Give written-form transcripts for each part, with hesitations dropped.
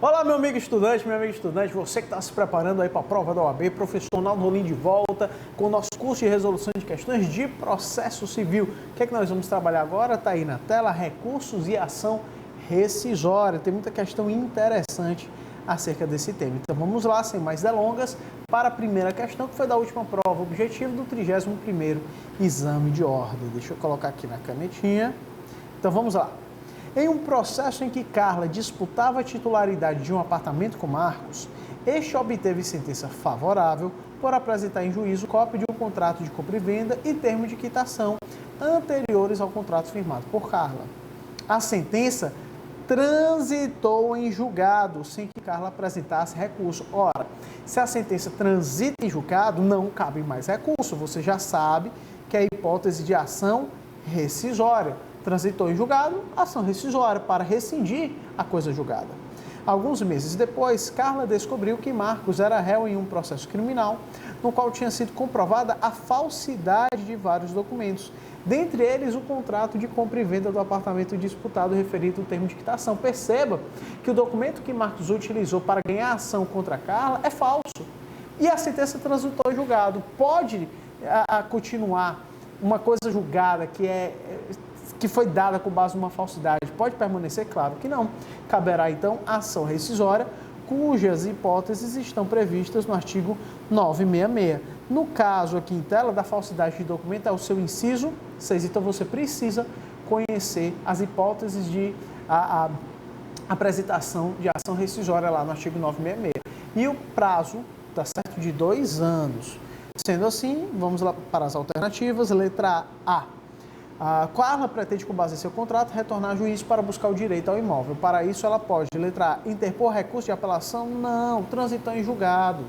Olá, meu amigo estudante, minha amiga estudante, você que está se preparando aí para a prova da OAB, professor Ronaldo Rolim de volta com o nosso curso de resolução de questões de processo civil. O que é que nós vamos trabalhar agora? Está aí na tela, recursos e ação rescisória. Tem muita questão interessante acerca desse tema. Então vamos lá, sem mais delongas, para a primeira questão, que foi da última prova, objetivo do 31º exame de ordem. Deixa eu colocar aqui na canetinha. Então vamos lá. Em um processo em que Carla disputava a titularidade de um apartamento com Marcos, este obteve sentença favorável por apresentar em juízo cópia de um contrato de compra e venda e termo de quitação anteriores ao contrato firmado por Carla. A sentença transitou em julgado sem que Carla apresentasse recurso. Ora, se a sentença transita em julgado, não cabe mais recurso. Você já sabe que é a hipótese de ação rescisória. Transitou em julgado, ação rescisória para rescindir a coisa julgada. Alguns meses depois, Carla descobriu que Marcos era réu em um processo criminal, no qual tinha sido comprovada a falsidade de vários documentos, dentre eles o contrato de compra e venda do apartamento disputado referido ao termo de quitação. Perceba que o documento que Marcos utilizou para ganhar a ação contra Carla é falso. E a sentença transitou em julgado. Pode continuar uma coisa julgada que foi dada com base numa falsidade, pode permanecer? Claro que não. Caberá, então, ação rescisória, cujas hipóteses estão previstas no artigo 966. No caso aqui em tela, da falsidade de documento, é o seu inciso 6. Então, você precisa conhecer as hipóteses de apresentação de ação rescisória lá no artigo 966. E o prazo está certo de 2 anos. Sendo assim, vamos lá para as alternativas. Letra A. A Carla pretende, com base em seu contrato, retornar ao juiz para buscar o direito ao imóvel. Para isso, ela pode, letra A, interpor recurso de apelação? Não, transitou em julgado.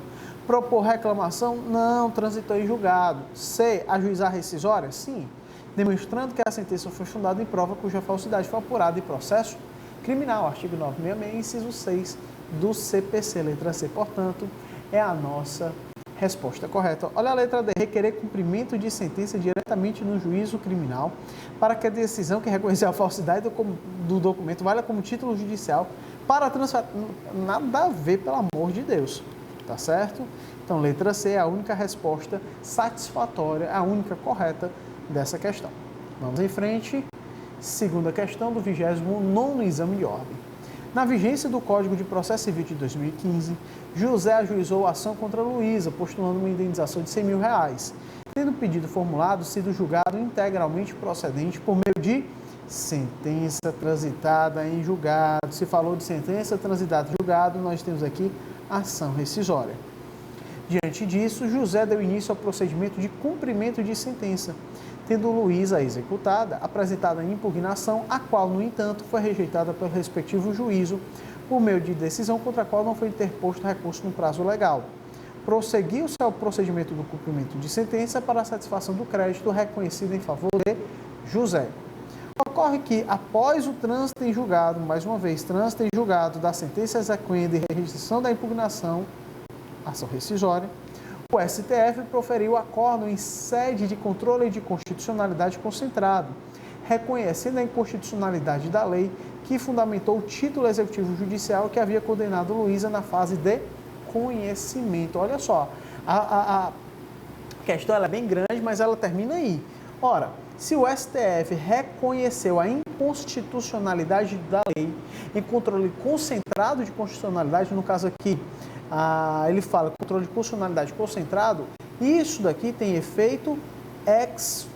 Propor reclamação? Não, transitou em julgado. C, ajuizar rescisória? Sim, demonstrando que a sentença foi fundada em prova cuja falsidade foi apurada em processo criminal. Artigo 966, inciso 6 do CPC. Letra C, portanto, é a nossa resposta correta. Olha a letra D. Requerer cumprimento de sentença diretamente no juízo criminal para que a decisão que reconhecer a falsidade do documento valha como título judicial para transferir. Nada a ver, pelo amor de Deus. Tá certo? Então, letra C é a única resposta satisfatória, a única correta dessa questão. Vamos em frente. Segunda questão do 29º exame de ordem. Na vigência do Código de Processo Civil de 2015, José ajuizou a ação contra Luísa, postulando uma indenização de R$100 mil, tendo o pedido formulado sido julgado integralmente procedente por meio de sentença transitada em julgado. Se falou de sentença transitada em julgado, nós temos aqui ação rescisória. Diante disso, José deu início ao procedimento de cumprimento de sentença, tendo Luísa executada, apresentada a impugnação, a qual, no entanto, foi rejeitada pelo respectivo juízo, por meio de decisão contra a qual não foi interposto recurso no prazo legal. Prosseguiu-se ao procedimento do cumprimento de sentença para a satisfação do crédito reconhecido em favor de José. Ocorre que, após o trânsito em julgado, mais uma vez, trânsito em julgado da sentença exequenda e restrição da impugnação, ação rescisória, o STF proferiu acórdão em sede de controle de constitucionalidade concentrado, reconhecendo a inconstitucionalidade da lei que fundamentou o título executivo judicial que havia condenado Luísa na fase de conhecimento. Olha só, a questão ela é bem grande, mas ela termina aí. Ora, se o STF reconheceu a inconstitucionalidade da lei em controle concentrado de constitucionalidade, no caso aqui, ele fala controle de constitucionalidade concentrado, isso daqui tem efeito ex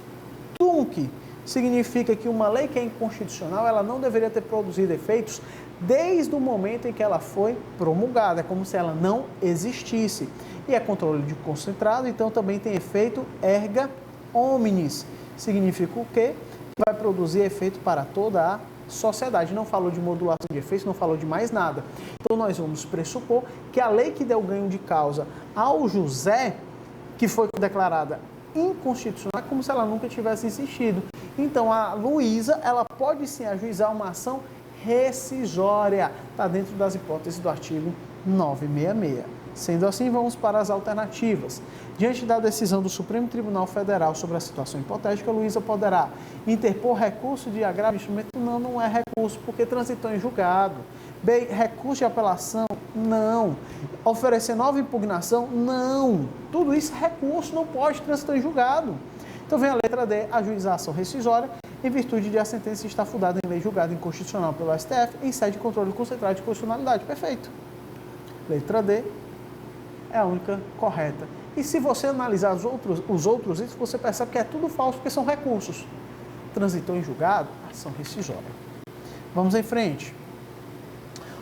tunc. Significa que uma lei que é inconstitucional, ela não deveria ter produzido efeitos desde o momento em que ela foi promulgada. É como se ela não existisse. E é controle de concentrado, então também tem efeito erga omnes. Significa o quê? Que vai produzir efeito para toda a sociedade. Não falou de modulação de efeitos, não falou de mais nada. Então nós vamos pressupor que a lei que deu ganho de causa ao José, que foi declarada inconstitucional, é como se ela nunca tivesse existido. Então a Luísa, ela pode sim ajuizar uma ação rescisória. Está dentro das hipóteses do artigo 966. Sendo assim, vamos para as alternativas. Diante da decisão do Supremo Tribunal Federal sobre a situação hipotética, Luísa poderá interpor recurso de agravo de instrumento? Não, não é recurso, porque transitou em julgado. B, recurso de apelação? Não. Oferecer nova impugnação? Não. Tudo isso é recurso, não pode transitar em julgado. Então vem a letra D, ajuizar a ação rescisória, em virtude de a sentença estar fundada em lei julgada inconstitucional pelo STF, em sede de controle concentrado de constitucionalidade. Perfeito. Letra D é a única correta. E se você analisar os outros itens, você percebe que é tudo falso, porque são recursos. Transitou em julgado, ação rescisória. Vamos em frente.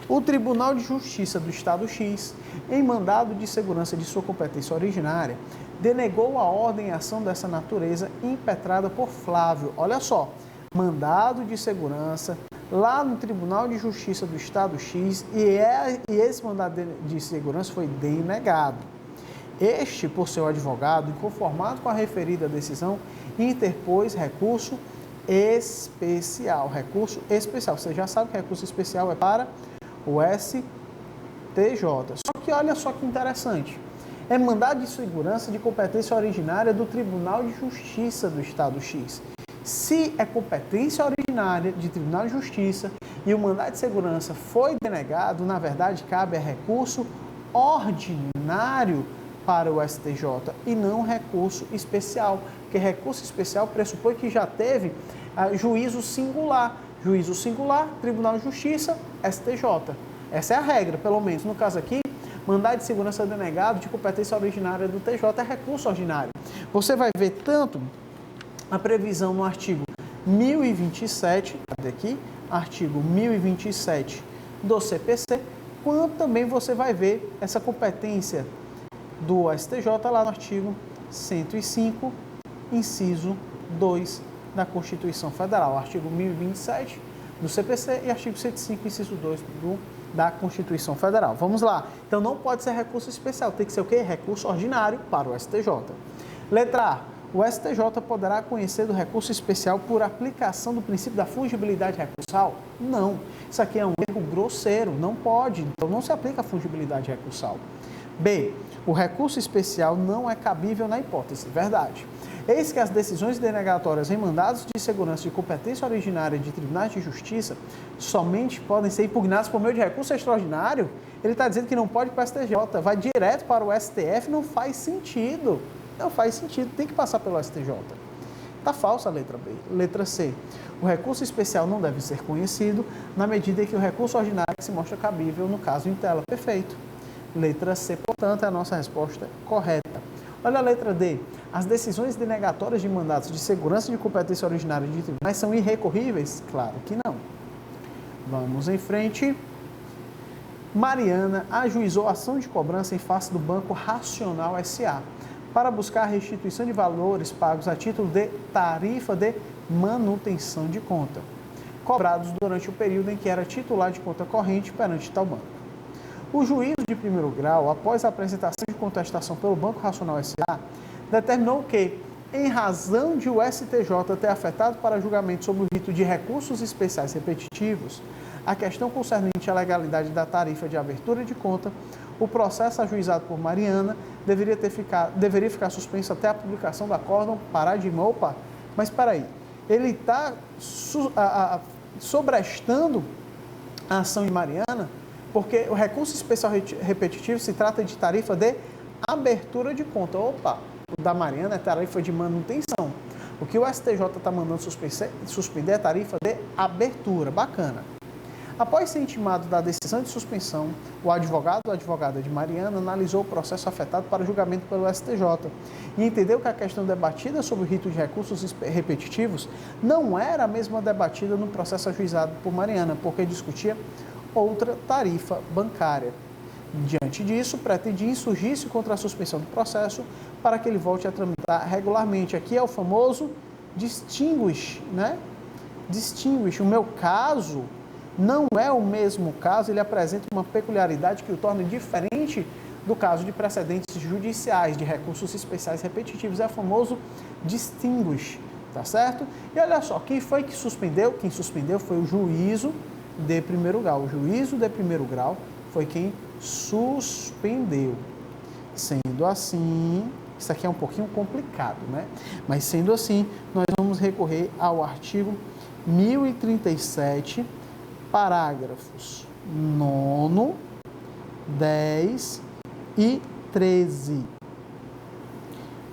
O Tribunal de Justiça do Estado X, em mandado de segurança de sua competência originária, denegou a ordem e ação dessa natureza impetrada por Flávio. Olha só, mandado de segurança lá no Tribunal de Justiça do Estado X e esse mandado de segurança foi denegado. Este, por seu advogado, inconformado com a referida decisão, interpôs recurso especial. Recurso especial. Você já sabe que recurso especial é para o STJ. Só que olha só que interessante. É mandado de segurança de competência originária do Tribunal de Justiça do Estado X. Se é competência originária de Tribunal de Justiça e o mandado de segurança foi denegado, na verdade, cabe a recurso ordinário para o STJ e não recurso especial, porque recurso especial pressupõe que já teve juízo singular. Juízo singular, Tribunal de Justiça, STJ. Essa é a regra, pelo menos. No caso aqui, mandado de segurança denegado de competência originária do TJ é recurso ordinário. Você vai ver tanto a previsão no artigo 1027, cadê aqui? Artigo 1027 do CPC, quanto também você vai ver essa competência do STJ lá no artigo 105, inciso 2 da Constituição Federal, artigo 1027 do CPC e artigo 105, inciso 2 da Constituição Federal. Vamos lá. Então não pode ser recurso especial, tem que ser o quê? Recurso ordinário para o STJ. Letra A. O STJ poderá conhecer do recurso especial por aplicação do princípio da fungibilidade recursal? Não. Isso aqui é um erro grosseiro, não pode. Então não se aplica a fungibilidade recursal. B. O recurso especial não é cabível na hipótese. Verdade. Eis que as decisões denegatórias em mandados de segurança de competência originária de tribunais de justiça somente podem ser impugnadas por meio de recurso extraordinário. Ele está dizendo que não pode para o STJ, vai direto para o STF, não faz sentido. Não faz sentido, tem que passar pelo STJ. Está falsa a letra B. Letra C. O recurso especial não deve ser conhecido na medida em que o recurso ordinário se mostra cabível no caso em tela. Perfeito. Letra C, portanto, é a nossa resposta correta. Olha a letra D. As decisões denegatórias de mandatos de segurança de competência originária de tribunais são irrecorríveis? Claro que não. Vamos em frente. Mariana ajuizou ação de cobrança em face do Banco Racional S.A. para buscar a restituição de valores pagos a título de tarifa de manutenção de conta, cobrados durante o período em que era titular de conta corrente perante tal banco. O juízo de primeiro grau, após a apresentação de contestação pelo Banco Racional S.A., determinou que, em razão de o STJ ter afetado para julgamento sobre o rito de recursos especiais repetitivos, a questão concernente à legalidade da tarifa de abertura de conta, o processo ajuizado por Mariana deveria ficar suspenso até a publicação do acórdão parágrafo. Opa, mas espera aí, ele está sobrestando a ação de Mariana, porque o recurso especial repetitivo se trata de tarifa de abertura de conta. Opa, o da Mariana é tarifa de manutenção. O que o STJ está mandando suspender é a tarifa de abertura. Bacana. Após ser intimado da decisão de suspensão, o advogado ou advogada de Mariana analisou o processo afetado para julgamento pelo STJ e entendeu que a questão debatida sobre o rito de recursos repetitivos não era a mesma debatida no processo ajuizado por Mariana, porque discutia outra tarifa bancária. Diante disso, pretendia insurgir-se contra a suspensão do processo para que ele volte a tramitar regularmente. Aqui é o famoso distinguish, né? Distinguish. O meu caso não é o mesmo caso, ele apresenta uma peculiaridade que o torna diferente do caso de precedentes judiciais, de recursos especiais repetitivos, é o famoso distinguish, tá certo? E olha só, quem foi que suspendeu? Quem suspendeu foi o juízo de primeiro grau. O juízo de primeiro grau foi quem suspendeu. Sendo assim, isso aqui é um pouquinho complicado, né? Mas sendo assim, nós vamos recorrer ao artigo 1037, parágrafos 9º, 10 e 13.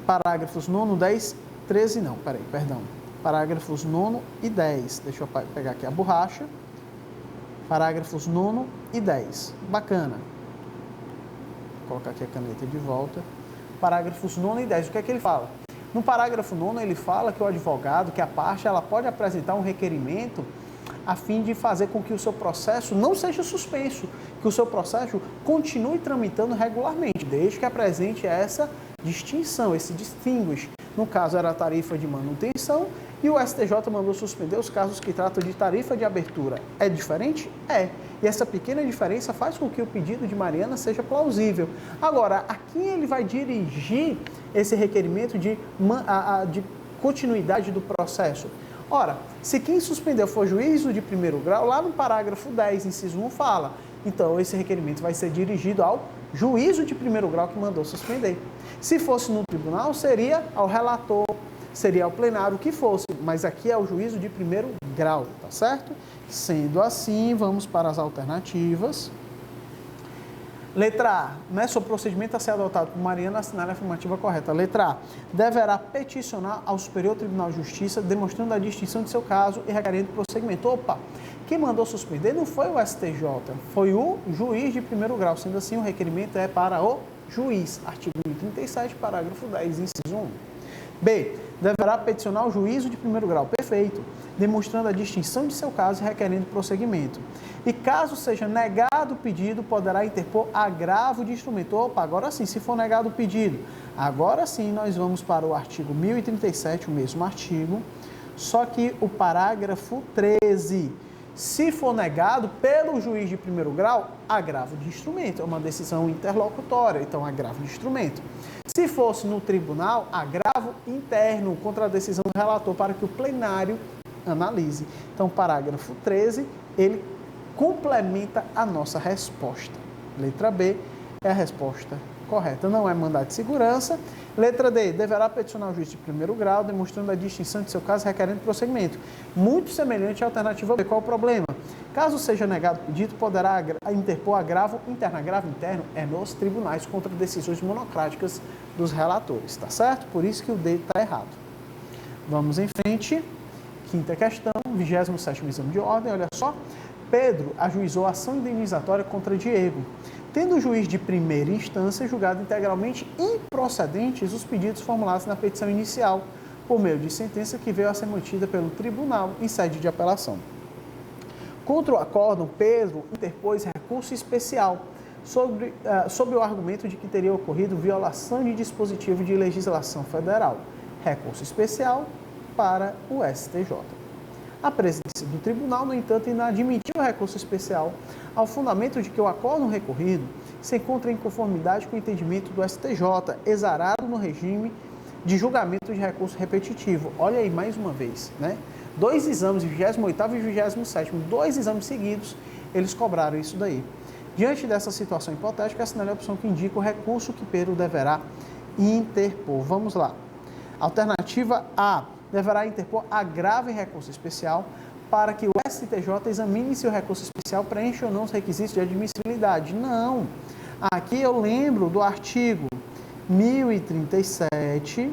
Parágrafos 9º, 10, 13 não, perdão. Parágrafos 9º e 10. Deixa eu pegar aqui a borracha. Parágrafos 9º e 10. Bacana. Vou colocar aqui a caneta de volta. Parágrafos 9º e 10. O que é que ele fala? No parágrafo 9º, ele fala que o advogado, que a parte, ela pode apresentar um requerimento a fim de fazer com que o seu processo não seja suspenso, que o seu processo continue tramitando regularmente, desde que apresente essa distinção, esse distinguish. No caso, era a tarifa de manutenção e o STJ mandou suspender os casos que tratam de tarifa de abertura. É diferente? É. E essa pequena diferença faz com que o pedido de Mariana seja plausível. Agora, a quem ele vai dirigir esse requerimento de continuidade do processo? Ora, se quem suspendeu for juízo de primeiro grau, lá no parágrafo 10, inciso 1, fala. Então, esse requerimento vai ser dirigido ao juízo de primeiro grau que mandou suspender. Se fosse no tribunal, seria ao relator, seria ao plenário, o que fosse. Mas aqui é o juízo de primeiro grau, tá certo? Sendo assim, vamos para as alternativas. Letra A, né, sobre o procedimento a ser adotado por Mariana, assinar a afirmativa correta. Letra A, deverá peticionar ao Superior Tribunal de Justiça, demonstrando a distinção de seu caso e requerendo prosseguimento. Opa, quem mandou suspender não foi o STJ, foi o juiz de primeiro grau. Sendo assim, o requerimento é para o juiz. Artigo 1037, parágrafo 10, inciso 1. B, deverá peticionar o juízo de primeiro grau. Perfeito. Demonstrando a distinção de seu caso e requerendo prosseguimento. E caso seja negado o pedido, poderá interpor agravo de instrumento. Opa, agora sim, se for negado o pedido. Agora sim, nós vamos para o artigo 1037, o mesmo artigo, só que o parágrafo 13. Se for negado pelo juiz de primeiro grau, agravo de instrumento. É uma decisão interlocutória, então agravo de instrumento. Se fosse no tribunal, agravo interno contra a decisão do relator para que o plenário analise. Então, parágrafo 13, ele complementa a nossa resposta. Letra B é a resposta correta. Não é mandado de segurança. Letra D, deverá peticionar o juiz de primeiro grau, demonstrando a distinção de seu caso, requerendo prosseguimento. Muito semelhante à alternativa B. Qual o problema? Caso seja negado o pedido, poderá interpor agravo interno. Agravo interno é nos tribunais contra decisões monocráticas dos relatores, tá certo? Por isso que o D está errado. Vamos em frente. Quinta questão, 27º exame de ordem, olha só. Pedro ajuizou ação indenizatória contra Diego, tendo o juiz de primeira instância julgado integralmente improcedentes os pedidos formulados na petição inicial, por meio de sentença que veio a ser mantida pelo tribunal em sede de apelação. Contra o acórdão, Pedro interpôs recurso especial sob o argumento de que teria ocorrido violação de dispositivo de legislação federal. Recurso especial para o STJ. A presidência do tribunal, no entanto, inadmitiu o recurso especial ao fundamento de que o acórdão recorrido se encontra em conformidade com o entendimento do STJ, exarado no regime de julgamento de recurso repetitivo. Olha aí, mais uma vez, né? 2 exames, 28º e 27º, 2 exames seguidos, eles cobraram isso daí. Diante dessa situação hipotética, assinale a opção que indica o recurso que Pedro deverá interpor. Vamos lá. Alternativa A. Deverá interpor agravo em recurso especial para que o STJ examine se o recurso especial preenche ou não os requisitos de admissibilidade. Não. Aqui eu lembro do artigo 1037,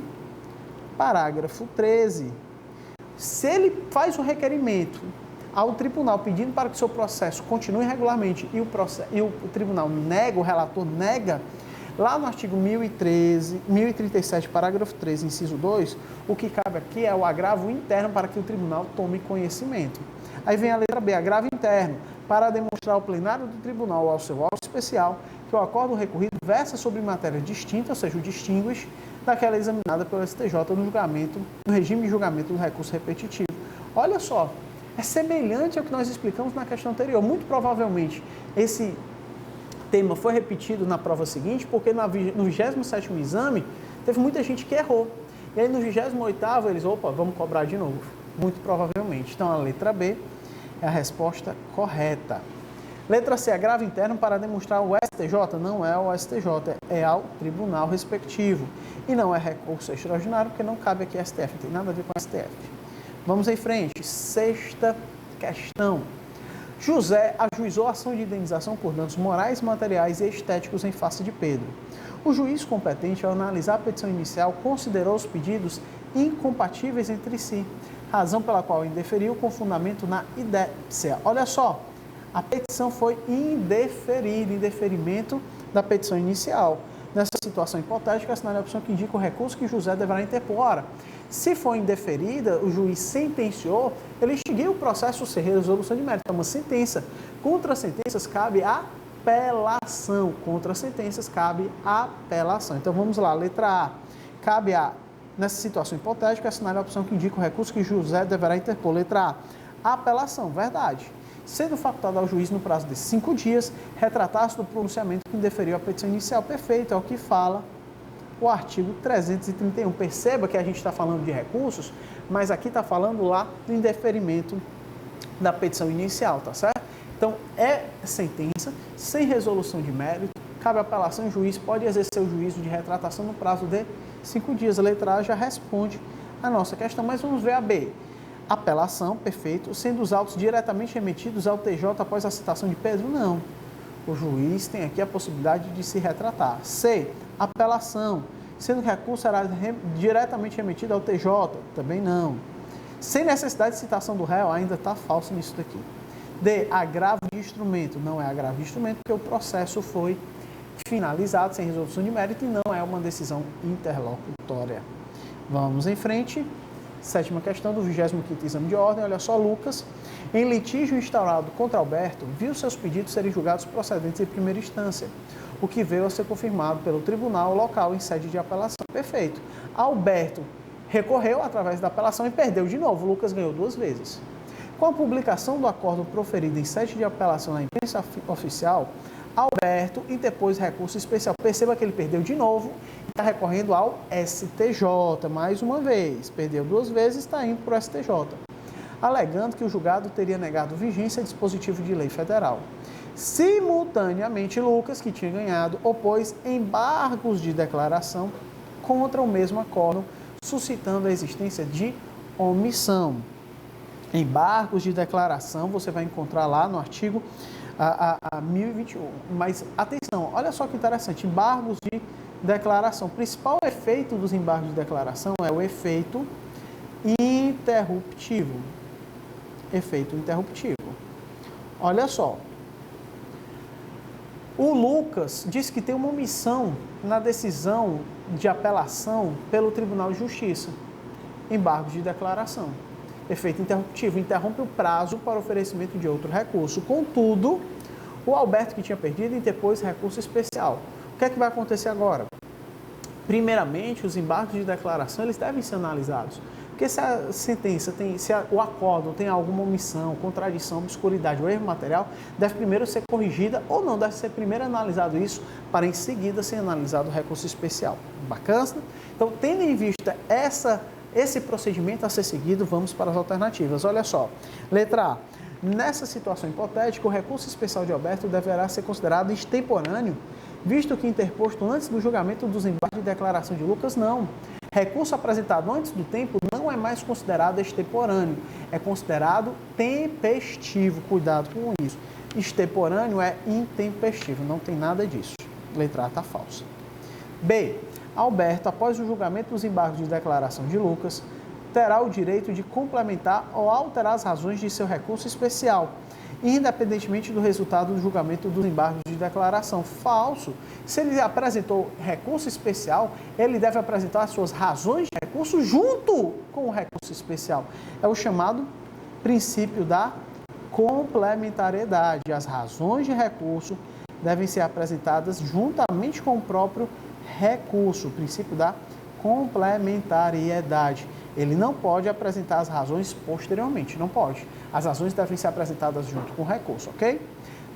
parágrafo 13. Se ele faz um requerimento ao tribunal pedindo para que o seu processo continue regularmente e o tribunal nega, o relator nega, lá no artigo 1037, parágrafo 13, inciso 2, o que cabe aqui é o agravo interno para que o tribunal tome conhecimento. Aí vem a letra B, agravo interno, para demonstrar ao plenário do tribunal ou ao seu órgão especial que o acórdão recorrido versa sobre matéria distinta, ou seja, o distinguish, daquela examinada pelo STJ no regime de julgamento do recurso repetitivo. Olha só, é semelhante ao que nós explicamos na questão anterior. Muito provavelmente, esse tema foi repetido na prova seguinte, porque no 27º exame, teve muita gente que errou. E aí no 28º, eles, opa, vamos cobrar de novo. Muito provavelmente. Então, a letra B é a resposta correta. Letra C, agravo interno para demonstrar o STJ? Não é o STJ, é ao tribunal respectivo. E não é recurso extraordinário, porque não cabe aqui STF, não tem nada a ver com STF. Vamos em frente, sexta questão. José ajuizou a ação de indenização por danos morais, materiais e estéticos em face de Pedro. O juiz competente, ao analisar a petição inicial, considerou os pedidos incompatíveis entre si, razão pela qual indeferiu com fundamento na idépsia. Olha só, a petição foi indeferida, indeferimento da petição inicial. Nessa situação hipotética, assinale a opção que indica o recurso que José deverá interpor. Ora, se for indeferida, o juiz sentenciou, ele extinguiu o processo sem resolução de mérito. É uma sentença. Contra sentenças cabe apelação. Contra sentenças cabe apelação. Então vamos lá, letra A. Cabe nessa situação hipotética, assinale a opção que indica o recurso que José deverá interpor. Letra A. Apelação, verdade. Sendo facultado ao juiz no prazo de 5 dias, retratar-se do pronunciamento que indeferiu a petição inicial. Perfeito, é o que fala o artigo 331. Perceba que a gente está falando de recursos, mas aqui está falando lá do indeferimento da petição inicial, tá certo? Então, é sentença, sem resolução de mérito, cabe apelação, o juiz pode exercer o juízo de retratação no prazo de 5 dias. A letra A já responde a nossa questão, mas vamos ver a B. Apelação, perfeito, sendo os autos diretamente remetidos ao TJ após a citação de Pedro? Não. O juiz tem aqui a possibilidade de se retratar. C. Apelação, sendo que o recurso será diretamente remetido ao TJ? Também não. Sem necessidade de citação do réu, ainda está falso nisso daqui. D. Agravo de instrumento. Não é agravo de instrumento, porque o processo foi finalizado sem resolução de mérito e não é uma decisão interlocutória. Vamos em frente. Sétima questão do 25º exame de ordem. Olha só, Lucas, em litígio instaurado contra Alberto, viu seus pedidos serem julgados procedentes em primeira instância, o que veio a ser confirmado pelo tribunal local em sede de apelação. Perfeito. Alberto recorreu através da apelação e perdeu de novo. Lucas ganhou 2 vezes. Com a publicação do acordo proferido em sede de apelação na imprensa oficial, Alberto interpôs recurso especial. Perceba que ele perdeu de novo e está recorrendo ao STJ, mais uma vez. Perdeu 2 vezes, está indo para o STJ. Alegando que o julgado teria negado vigência a dispositivo de lei federal. Simultaneamente, Lucas, que tinha ganhado, opôs embargos de declaração contra o mesmo acordo, suscitando a existência de omissão. Embargos de declaração, você vai encontrar lá no artigo 1021. Mas, atenção, olha só que interessante, embargos de declaração. O principal efeito dos embargos de declaração é o efeito interruptivo. Efeito interruptivo. Olha só. O Lucas diz que tem uma omissão na decisão de apelação pelo Tribunal de Justiça. Embargos de declaração. Efeito interruptivo, interrompe o prazo para oferecimento de outro recurso. Contudo, o Alberto, que tinha perdido, interpôs recurso especial. O que é que vai acontecer agora? Primeiramente, os embargos de declaração eles devem ser analisados. Porque se a sentença o acordo tem alguma omissão, contradição, obscuridade ou erro material, deve primeiro ser corrigida ou não, deve ser primeiro analisado isso para em seguida ser analisado o recurso especial. Bacana? Então, tendo em vista esse procedimento a ser seguido, vamos para as alternativas. Olha só, letra A. Nessa situação hipotética, o recurso especial de Alberto deverá ser considerado extemporâneo, visto que interposto antes do julgamento dos embargos de declaração de Lucas, não. Recurso apresentado antes do tempo não é mais considerado extemporâneo, é considerado tempestivo. Cuidado com isso. Extemporâneo é intempestivo, não tem nada disso. Letra A está falsa. B. Alberto, após o julgamento dos embargos de declaração de Lucas, terá o direito de complementar ou alterar as razões de seu recurso especial, independentemente do resultado do julgamento dos embargos de declaração. Falso. Se ele apresentou recurso especial, ele deve apresentar as suas razões de recurso junto com o recurso especial. É o chamado princípio da complementariedade. As razões de recurso devem ser apresentadas juntamente com o próprio recurso, o princípio da complementariedade. Ele não pode apresentar as razões posteriormente, não pode. As razões devem ser apresentadas junto com o recurso, ok?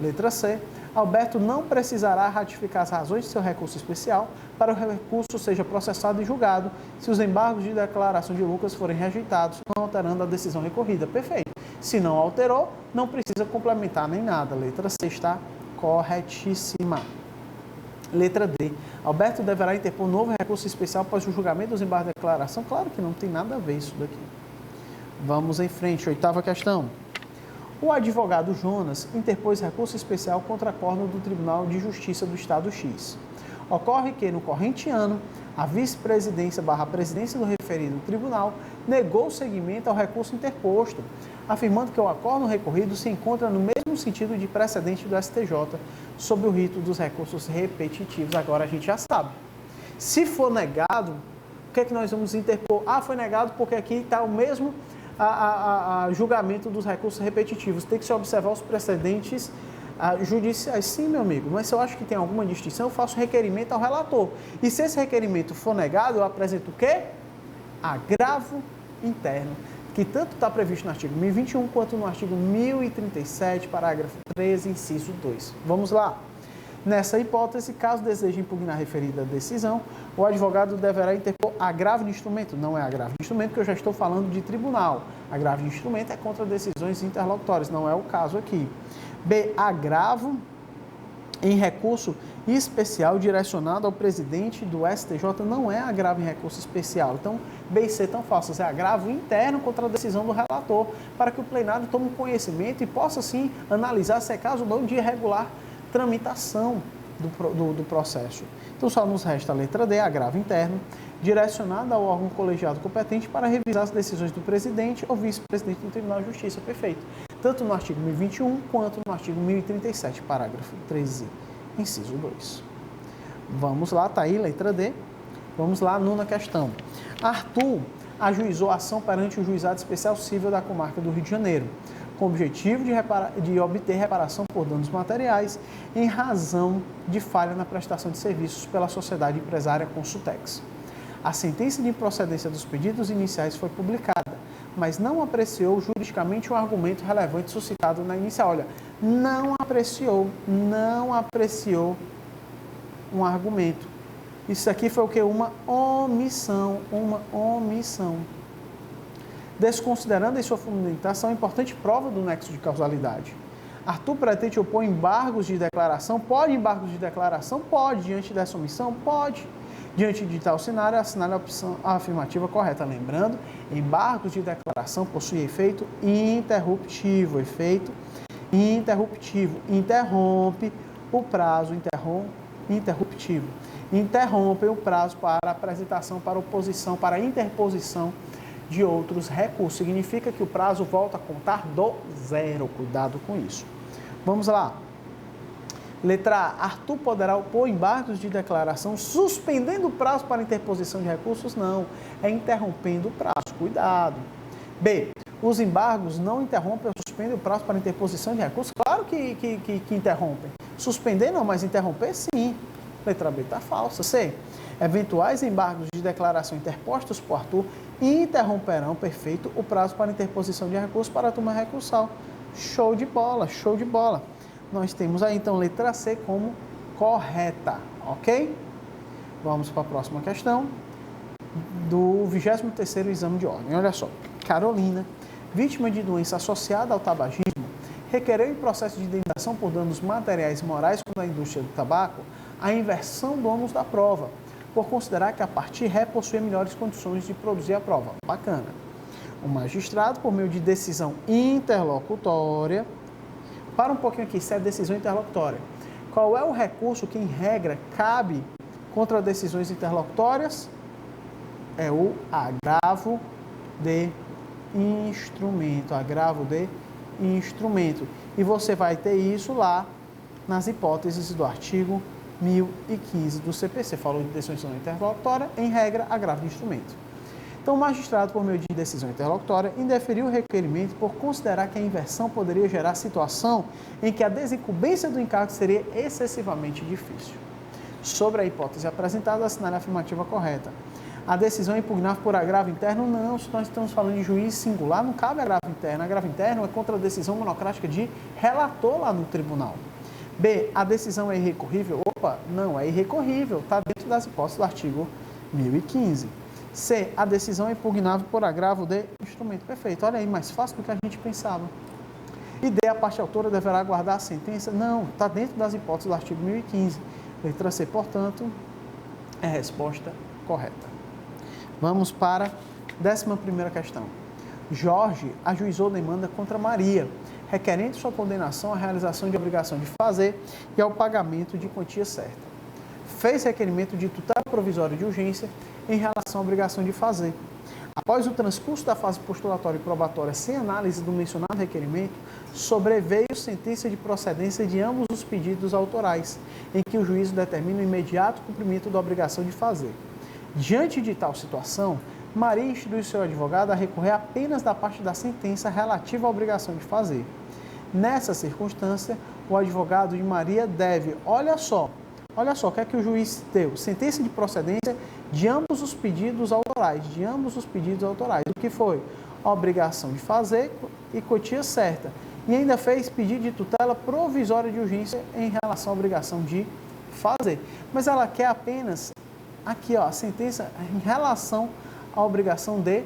Letra C. Alberto não precisará ratificar as razões de seu recurso especial para o recurso seja processado e julgado se os embargos de declaração de Lucas forem rejeitados, não alterando a decisão recorrida. Perfeito. Se não alterou, não precisa complementar nem nada. Letra C está corretíssima. Letra D. Alberto deverá interpor novo recurso especial após o julgamento dos embargos de declaração? Claro que não tem nada a ver isso daqui. Vamos em frente. 8ª questão. O advogado Jonas interpôs recurso especial contra acórdão do Tribunal de Justiça do Estado X. Ocorre que, no corrente ano, a vice-presidência/presidência do referido tribunal negou seguimento ao recurso interposto, afirmando que o acórdão recorrido se encontra no mesmo sentido de precedente do STJ, sob o rito dos recursos repetitivos. Agora a gente já sabe. Se for negado, o que é que nós vamos interpor? Ah, foi negado porque aqui está o mesmo julgamento dos recursos repetitivos. Tem que se observar os precedentes judiciais. Sim, meu amigo, mas se eu acho que tem alguma distinção, eu faço requerimento ao relator. E se esse requerimento for negado, eu apresento o quê? Agravo interno, que tanto está previsto no artigo 1021 quanto no artigo 1037, parágrafo 13, inciso 2. Vamos lá. Nessa hipótese, caso deseje impugnar a referida decisão, o advogado deverá interpor agravo de instrumento. Não é agravo de instrumento, porque eu já estou falando de tribunal. Agravo de instrumento é contra decisões interlocutórias, não é o caso aqui. B. Agravo em recurso especial direcionado ao presidente do STJ não é agravo em recurso especial. Então, B e C estão falsas. É agravo interno contra a decisão do relator, para que o plenário tome conhecimento e possa, sim, analisar se é caso ou não de irregular tramitação do processo. Então, só nos resta a letra D, agravo interno, direcionado ao órgão colegiado competente para revisar as decisões do presidente ou vice-presidente do Tribunal de Justiça. Perfeito. Tanto no artigo 1021 quanto no artigo 1037, parágrafo 13, inciso 2. Vamos lá, está aí, letra D. Vamos lá, 9ª questão. Arthur ajuizou a ação perante o Juizado Especial Cível da Comarca do Rio de Janeiro, com o objetivo de obter reparação por danos materiais em razão de falha na prestação de serviços pela sociedade empresária Consultex. A sentença de improcedência dos pedidos iniciais foi publicada, mas não apreciou juridicamente um argumento relevante suscitado na inicial. Olha, não apreciou um argumento. Isso aqui foi o que? Uma omissão. Desconsiderando em sua fundamentação a importante prova do nexo de causalidade. Arthur pretende opor embargos de declaração? Pode embargos de declaração? Pode. Diante dessa omissão? Pode. Diante de tal cenário, assinale a opção afirmativa correta. Lembrando, embargos de declaração possuem efeito interruptivo. Interrompe o prazo interruptivo. Interrompem o prazo para apresentação, para oposição, para interposição de outros recursos. Significa que o prazo volta a contar do zero. Cuidado com isso. Vamos lá. Letra A. Arthur poderá opor embargos de declaração suspendendo o prazo para interposição de recursos? Não. É interrompendo o prazo. Cuidado. B. Os embargos não interrompem ou suspendem o prazo para interposição de recursos? Claro que interrompem. Suspender não, mas interromper sim. Letra B está falsa. C. Eventuais embargos de declaração interpostos por Arthur interromperão, perfeito, o prazo para interposição de recursos para a turma recursal. Show de bola, show de bola. Nós temos aí, então, letra C como correta, ok? Vamos para a próxima questão do 23º exame de ordem. Olha só. Carolina, vítima de doença associada ao tabagismo, requereu em processo de indenização por danos materiais e morais contra a indústria do tabaco a inversão do ônus da prova, por considerar que a parte ré possui melhores condições de produzir a prova. Bacana. O magistrado, por meio de decisão interlocutória, para um pouquinho aqui, isso é decisão interlocutória. Qual é o recurso que, em regra, cabe contra decisões interlocutórias? É o agravo de instrumento. Agravo de instrumento. E você vai ter isso lá nas hipóteses do artigo 1015 do CPC. Falou de decisão interlocutória, em regra, agravo de instrumento. Então, o magistrado, por meio de decisão interlocutória, indeferiu o requerimento por considerar que a inversão poderia gerar situação em que a desincumbência do encargo seria excessivamente difícil. Sobre a hipótese apresentada, assinale a afirmativa correta. A decisão é impugnável por agravo interno? Não, se nós estamos falando de juiz singular, não cabe agravo interno. Agravo interno é contra a decisão monocrática de relator lá no tribunal. B, a decisão é irrecorrível? Opa, não é irrecorrível, está dentro das hipóteses do artigo 1015. C, a decisão é impugnável por agravo de instrumento. Perfeito, olha aí, mais fácil do que a gente pensava. E D, a parte autora deverá aguardar a sentença? Não, está dentro das hipóteses do artigo 1015. Letra C, portanto, é a resposta correta. Vamos para a 11ª questão. Jorge ajuizou demanda contra Maria, requerendo sua condenação à realização de obrigação de fazer e ao pagamento de quantia certa. Fez requerimento de tutela provisória de urgência em relação à obrigação de fazer. Após o transcurso da fase postulatória e probatória sem análise do mencionado requerimento, sobreveio sentença de procedência de ambos os pedidos autorais, em que o juízo determina o imediato cumprimento da obrigação de fazer. Diante de tal situação, Maria instrui seu advogado a recorrer apenas da parte da sentença relativa à obrigação de fazer. Nessa circunstância, o advogado de Maria deve, olha só, o que é que o juiz deu? Sentença de procedência de ambos os pedidos autorais, O que foi? Obrigação de fazer e quantia certa. E ainda fez pedido de tutela provisória de urgência em relação à obrigação de fazer. Mas ela quer apenas, aqui ó, a sentença em relação à obrigação de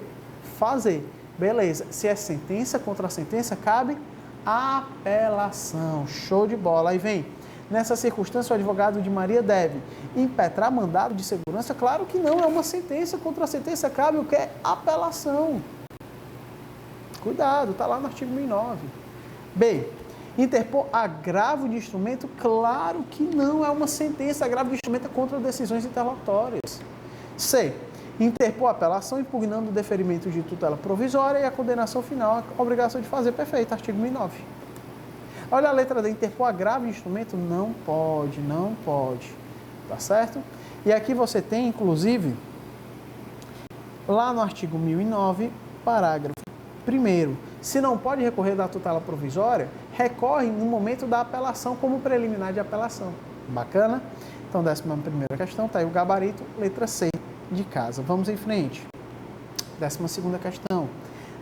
fazer. Beleza, se é sentença contra sentença, cabe apelação. Show de bola. Aí vem. Nessa circunstância, o advogado de Maria deve impetrar mandado de segurança? Claro que não, é uma sentença. Contra a sentença cabe o que? Apelação. Cuidado, está lá no artigo 1009. B. Interpor agravo de instrumento? Claro que não, é uma sentença. Agravo de instrumento é contra decisões interlocutórias. C. Interpor apelação impugnando o deferimento de tutela provisória e a condenação final, a obrigação de fazer. Perfeito, artigo 1009. Olha a letra D, interpor agravo de instrumento? Não pode. Tá certo? E aqui você tem, inclusive, lá no artigo 1009, parágrafo 1º, se não pode recorrer da tutela provisória, recorre no momento da apelação como preliminar de apelação. Bacana? Então, 11ª questão, está aí o gabarito, letra C de casa. Vamos em frente. 12ª questão.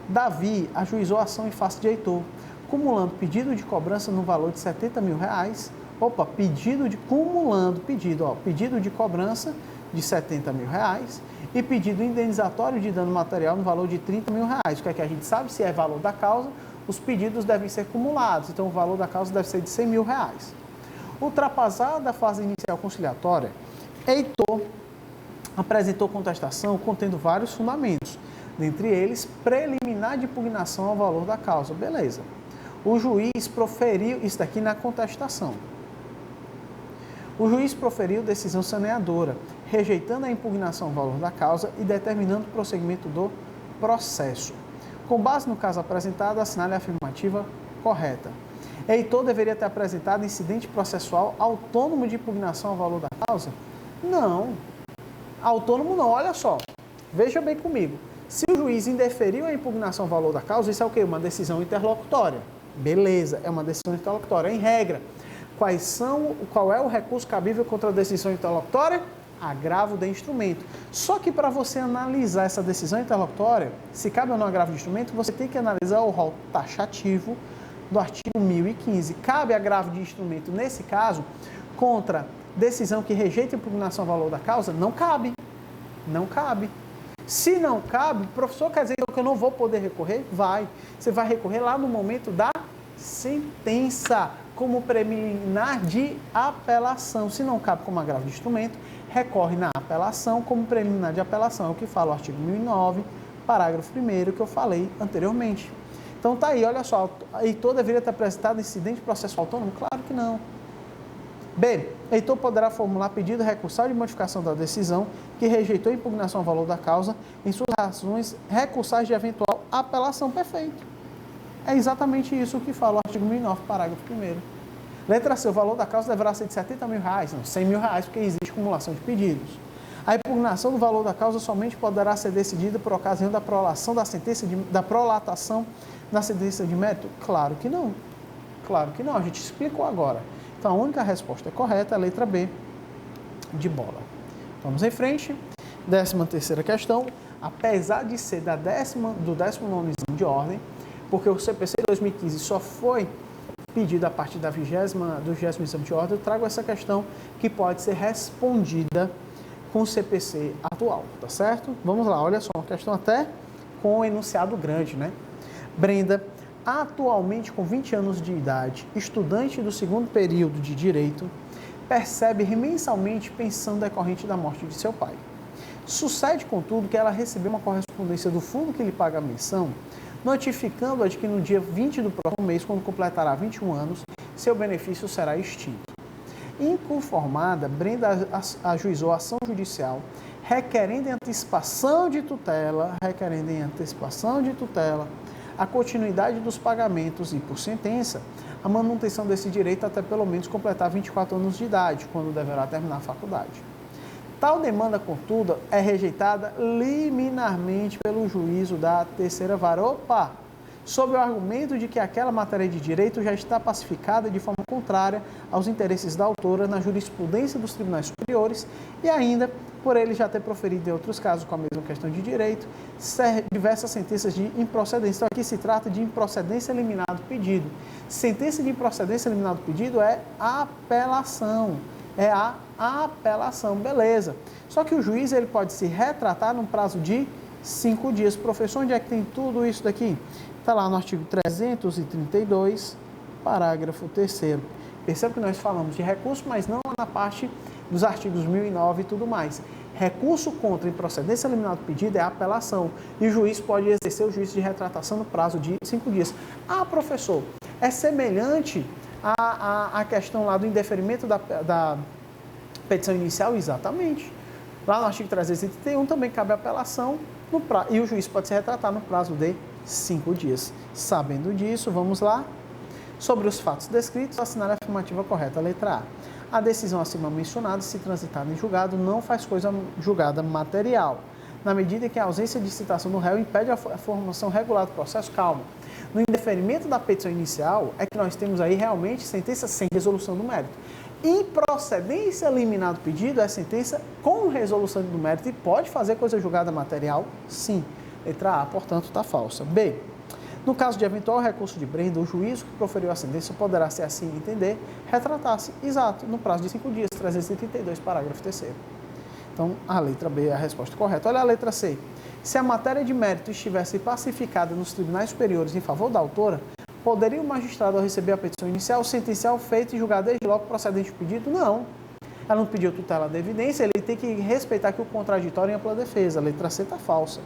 Davi ajuizou a ação em face de Heitor, cumulando pedido de cobrança no valor de R$70 mil. Pedido de cobrança de R$70 mil e pedido indenizatório de dano material no valor de R$30 mil. O que é que a gente sabe? Se é valor da causa, os pedidos devem ser cumulados, então o valor da causa deve ser de R$100 mil. Ultrapassada a fase inicial conciliatória, Heitor apresentou contestação contendo vários fundamentos, dentre eles preliminar de impugnação ao valor da causa. Beleza. O juiz proferiu, isso daqui na contestação, o juiz proferiu decisão saneadora, rejeitando a impugnação ao valor da causa e determinando o prosseguimento do processo. Com base no caso apresentado, assinale a afirmativa correta. Heitor deveria ter apresentado incidente processual autônomo de impugnação ao valor da causa? Não. Autônomo não, olha só. Veja bem comigo. Se o juiz indeferiu a impugnação ao valor da causa, isso é o quê? Uma decisão interlocutória. Beleza, é uma decisão interlocutória. Em regra, qual é o recurso cabível contra a decisão interlocutória? Agravo de instrumento. Só que para você analisar essa decisão interlocutória, se cabe ou não agravo de instrumento, você tem que analisar o rol taxativo do artigo 1015. Cabe agravo de instrumento, nesse caso, contra decisão que rejeita a impugnação ao valor da causa? Não cabe. Não cabe. Se não cabe, professor, quer dizer que eu não vou poder recorrer? Vai. Você vai recorrer lá no momento da sentença, como preliminar de apelação. Se não cabe como agravo de instrumento, recorre na apelação como preliminar de apelação. É o que fala o artigo 1009, parágrafo 1º, que eu falei anteriormente. Então tá aí, olha só, Heitor deveria ter apresentado incidente processual autônomo? Claro que não. B. Heitor poderá formular pedido recursal de modificação da decisão que rejeitou a impugnação ao valor da causa em suas razões recursais de eventual apelação. Perfeito. É exatamente isso que fala o artigo 1009, parágrafo 1º. Letra C. O valor da causa deverá ser de R$70 mil, não, R$100 mil, porque existe acumulação de pedidos. A impugnação do valor da causa somente poderá ser decidida por ocasião da prolatação da sentença de mérito? Claro que não. Claro que não. A gente explicou agora. Então, a única resposta correta é a letra B, de bola. Vamos em frente. 13ª questão. Apesar de ser do 19º exame de ordem, porque o CPC 2015 só foi pedido a partir do 20º exame de ordem, eu trago essa questão que pode ser respondida com o CPC atual, tá certo? Vamos lá, olha só, uma questão até com um enunciado grande, né? Brenda atualmente com 20 anos de idade, estudante do segundo período de Direito, percebe mensalmente pensão decorrente da morte de seu pai. Sucede, contudo, que ela recebeu uma correspondência do fundo que lhe paga a pensão, notificando-a de que no dia 20 do próximo mês, quando completará 21 anos, seu benefício será extinto. Inconformada, Brenda ajuizou a ação judicial requerendo em antecipação de tutela, a continuidade dos pagamentos e, por sentença, a manutenção desse direito até pelo menos completar 24 anos de idade, quando deverá terminar a faculdade. Tal demanda, contudo, é rejeitada liminarmente pelo juízo da terceira vara. Sob o argumento de que aquela matéria de direito já está pacificada de forma contrária aos interesses da autora na jurisprudência dos tribunais superiores e ainda por ele já ter proferido em outros casos com a mesma questão de direito diversas sentenças de improcedência. Então aqui se trata de improcedência eliminado pedido. Sentença de improcedência eliminado pedido é apelação. É a apelação, beleza. Só que o juiz ele pode se retratar num prazo de 5 dias. Professor, onde é que tem tudo isso daqui? Está lá no artigo 332, parágrafo 3º. Perceba que nós falamos de recurso, mas não na parte dos artigos 1009 e tudo mais. Recurso contra improcedência eliminado pedido é apelação. E o juiz pode exercer o juízo de retratação no prazo de 5 dias. Ah, professor, é semelhante à questão lá do indeferimento da petição inicial? Exatamente. Lá no artigo 331 também cabe apelação e o juiz pode se retratar no prazo de 5 dias. Sabendo disso, vamos lá. Sobre os fatos descritos, assinale a afirmativa correta, letra A. A decisão acima mencionada, se transitada em julgado, não faz coisa julgada material, na medida que a ausência de citação do réu impede a formação regular do processo. Calma. No indeferimento da petição inicial, é que nós temos aí realmente sentença sem resolução do mérito. Improcedência eliminado pedido é sentença com resolução do mérito e pode fazer coisa julgada material? Sim. Letra A, portanto, está falsa. B. No caso de eventual recurso de Brenda, o juízo que proferiu a sentença poderá, se assim entender, retratar-se, exato, no prazo de 5 dias, 332, parágrafo 3º. Então, a letra B é a resposta correta. Olha a letra C. Se a matéria de mérito estivesse pacificada nos tribunais superiores em favor da autora, poderia o magistrado, ao receber a petição inicial, sentenciar o feito e julgar desde logo procedente o pedido? Não. Ela não pediu tutela da evidência, ele tem que respeitar aqui o contraditório em ampla defesa. A letra C está falsa.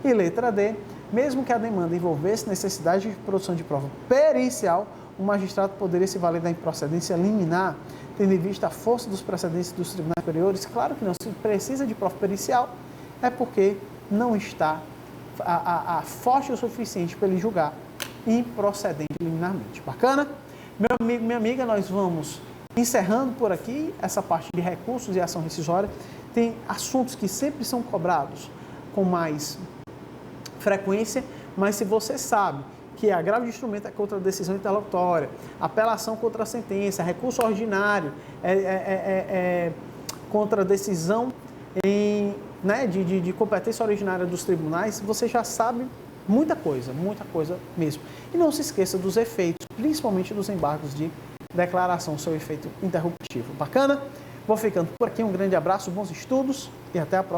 E letra D, mesmo que a demanda envolvesse necessidade de produção de prova pericial, o magistrado poderia se valer da improcedência liminar, tendo em vista a força dos precedentes dos tribunais superiores. Claro que não, se precisa de prova pericial, é porque não está forte o suficiente para ele julgar improcedente liminarmente. Bacana? Meu amigo, minha amiga, nós vamos encerrando por aqui essa parte de recursos e ação rescisória. Tem assuntos que sempre são cobrados com mais frequência, mas se você sabe que agravo de instrumento é contra a decisão interlocutória, apelação contra a sentença, recurso ordinário contra a decisão de competência originária dos tribunais, você já sabe muita coisa mesmo. E não se esqueça dos efeitos, principalmente dos embargos de declaração, seu efeito interruptivo. Bacana? Vou ficando por aqui, um grande abraço, bons estudos e até a próxima.